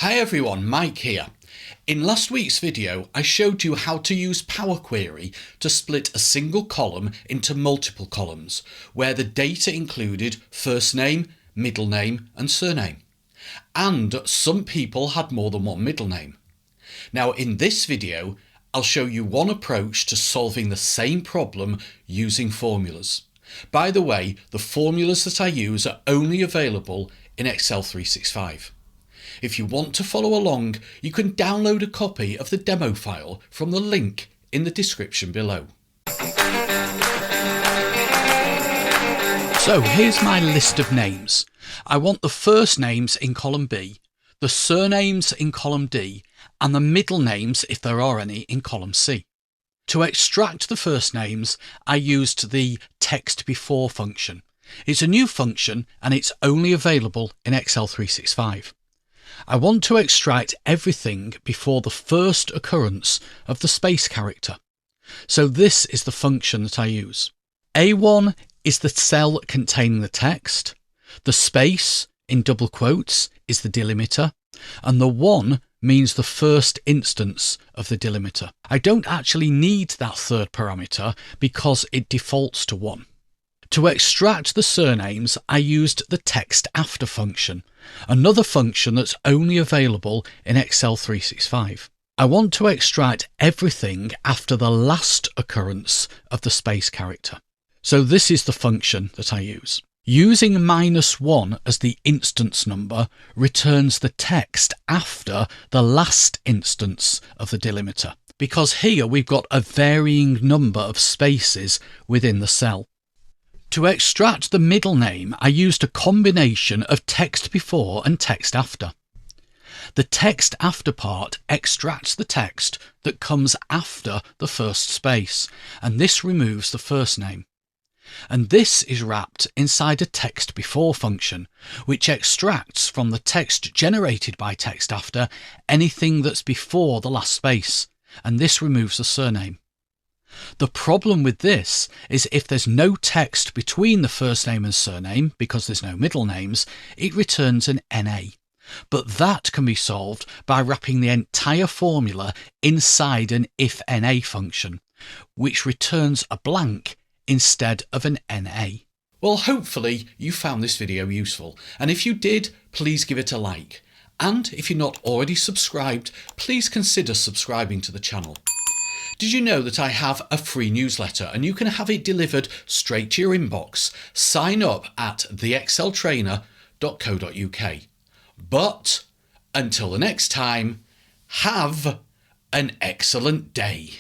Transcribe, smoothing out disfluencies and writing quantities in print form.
Hi everyone, Mike here. In last week's video, I showed you how to use Power Query to split a single column into multiple columns, where the data included first name, middle name and surname. And some people had more than one middle name. Now in this video, I'll show you one approach to solving the same problem using formulas. By the way, the formulas that I use are only available in Excel 365. If you want to follow along, you can download a copy of the demo file from the link in the description below. So here's my list of names. I want the first names in column B, the surnames in column D, and the middle names, if there are any, in column C. To extract the first names, I used the TEXTBEFORE function. It's a new function and it's only available in Excel 365. I want to extract everything before the first occurrence of the space character. So this is the function that I use. A1 is the cell containing the text, the space in double quotes is the delimiter, and the 1 means the first instance of the delimiter. I don't actually need that third parameter because it defaults to 1. To extract the surnames, I used the TEXTAFTER function, another function that's only available in Excel 365. I want to extract everything after the last occurrence of the space character. So this is the function that I use. Using -1 as the instance number returns the text after the last instance of the delimiter, because here we've got a varying number of spaces within the cell. To extract the middle name, I used a combination of TEXTBEFORE and TEXTAFTER. The TEXTAFTER part extracts the text that comes after the first space, and this removes the first name. And this is wrapped inside a TEXTBEFORE function, which extracts from the text generated by TEXTAFTER anything that's before the last space, and this removes the surname. The problem with this is if there's no text between the first name and surname, because there's no middle names, it returns an NA. But that can be solved by wrapping the entire formula inside an IFNA function, which returns a blank instead of an NA. Well, hopefully you found this video useful, and if you did, please give it a like. And if you're not already subscribed, please consider subscribing to the channel. Did you know that I have a free newsletter and you can have it delivered straight to your inbox? Sign up at theexceltrainer.co.uk. But until the next time, have an excellent day.